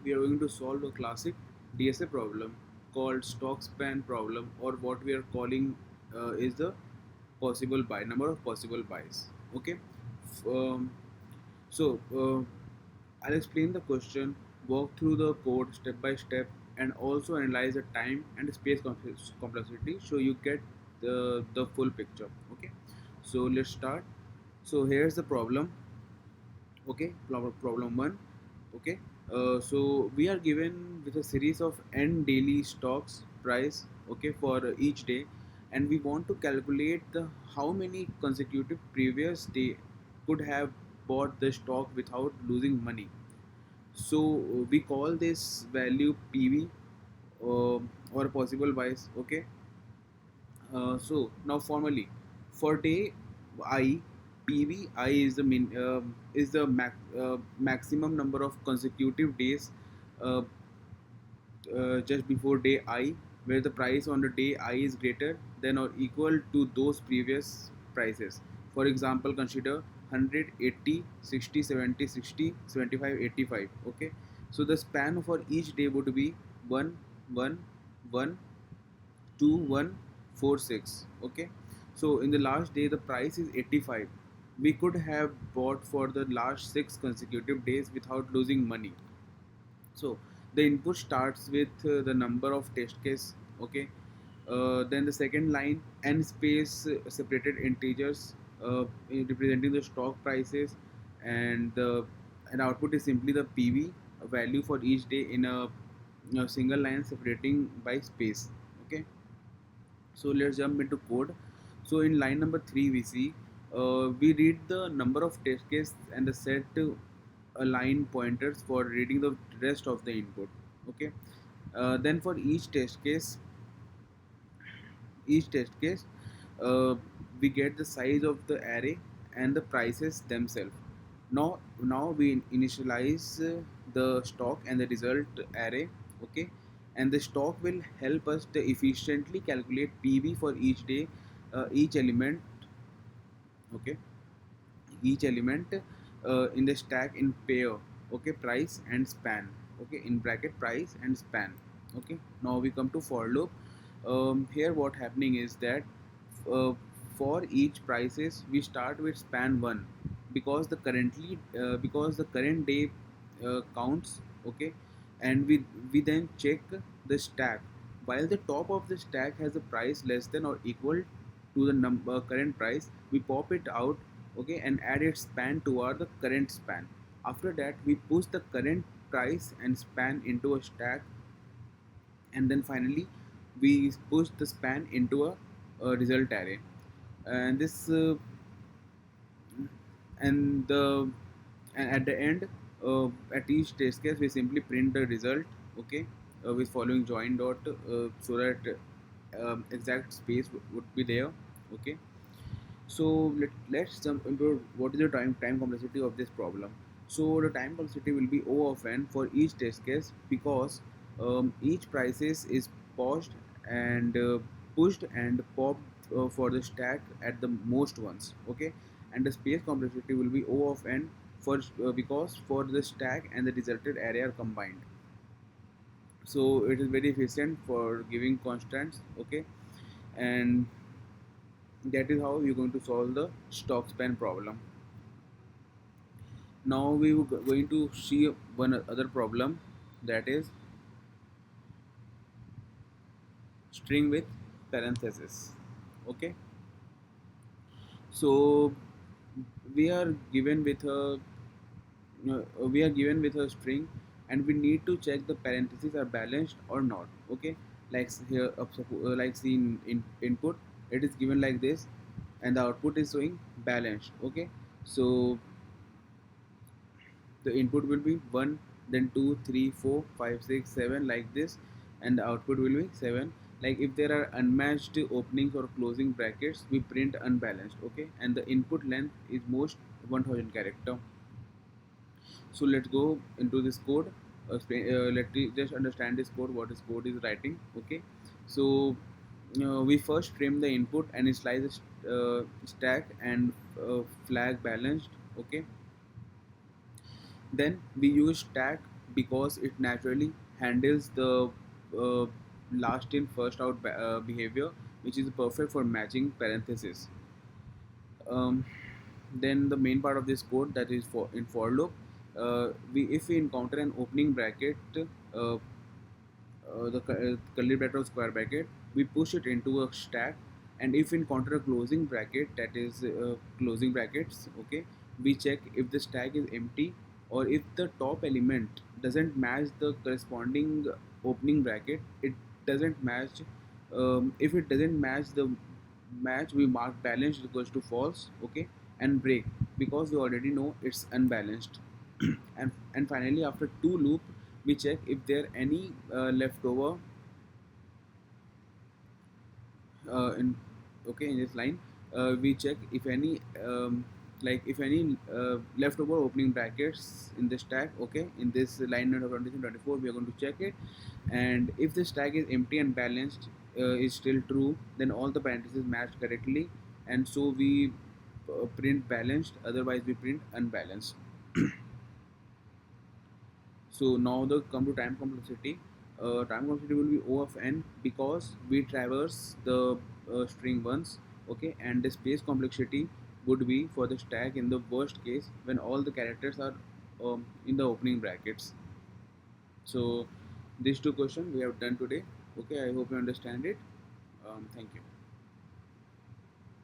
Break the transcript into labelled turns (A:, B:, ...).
A: We are going to solve a classic DSA problem called stock span problem, or what we are calling is the possible buy number of possible buys. Okay. F- Um, so I'll explain the question, walk through the code step by step, and also analyze the time and space complexity so you get the full picture. Okay. So let's start. So here's the problem. Okay, problem one. Okay, so we are given with a series of n daily stocks price, okay, for each day, and we want to calculate the how many consecutive previous day could have bought the stock without losing money. So we call this value PV, or possible buys. Okay. So now formally, for day I, PVI is the maximum number of consecutive days uh, just before day I, where the price on the day I is greater than or equal to those previous prices. For example, consider 100, 80, 60, 70, 60, 75, 85. Okay, so the span for each day would be 1, 1, 1, 2146. Okay, so in the last day the price is 85. We could have bought for the last 6 consecutive days without losing money. So the input starts with the number of test case. Okay, then the second line n space separated integers representing the stock prices, and the and output is simply the PV value for each day in a single line separating by space. Okay, so let's jump into code. So in line number 3 we see we read the number of test case and the set line pointers for reading the rest of the input. Okay, then for each test case uh, we get the size of the array and the prices themselves. Now we initialize the stock and the result array. Okay, and the stock will help us to efficiently calculate PV for each day, each element. Okay, each element in the stack in pair. Okay, price and span. Okay, in bracket price and span. Okay, now we come to for loop. Here what happening is that uh, for each prices we start with span 1, because the current day counts. Okay, and we then check the stack. While the top of the stack has a price less than or equal to the number current price, we pop it out. Okay, and add its span to our the current span. After that we push the current price and span into a stack, and then finally we push the span into a result array. And this and the and at the end, at each test case we simply print the result. Okay, with following join dot, so that exact space would be there. Okay, so let's jump into what is the time complexity of this problem. So the time complexity will be O of n for each test case, because each prices is paused and pushed and popped for the stack at the most ones. Okay, and the space complexity will be O of n for because for the stack and the resulted array are combined. So it is very efficient for giving constants. Okay, and that is how you're going to solve the stock span problem. Now we were going to see one other problem, that is string with parenthesis. Okay, so we are given with a string, and we need to check the parentheses are balanced or not. Okay, like here like see in input it is given like this, and the output is showing balanced. Okay, so the input will be 1, then 2, 3, 4, 5, 6, 7, like this, and the output will be 7. Like if there are unmatched openings or closing brackets, we print unbalanced. Okay, and the input length is most 1000 character. So let's go into this code. Let me just understand this code, what this code is writing. Okay, so we first frame the input and slice the stack and flag balanced. Okay, then we use stack because it naturally handles the uh, last in first out behavior, which is perfect for matching parentheses. um, then the main part of this code, that is for in for loop, we if we encounter an opening bracket, uh, curly bracket or square bracket, we push it into a stack. And if we encounter a closing bracket, that is closing brackets, okay, we check if the stack is empty, or if the top element doesn't match the corresponding opening bracket. It doesn't match. If it doesn't match the match, we mark balanced equals to false, okay, and break, because we already know it's unbalanced. And finally, after two loop, we check if there any leftover in okay in this line. We check if any if any leftover opening brackets in the stack, okay, in this line number 23 24, we are going to check it. And if the stack is empty and balanced is still true, then all the parentheses matched correctly, and so we print balanced, otherwise we print unbalanced. So now the come to time complexity. Time complexity will be O of n, because we traverse the string once, okay, and the space complexity would be for the stack in the worst case when all the characters are in the opening brackets. So these two questions we have done today. Okay, I hope you understand it. Thank you.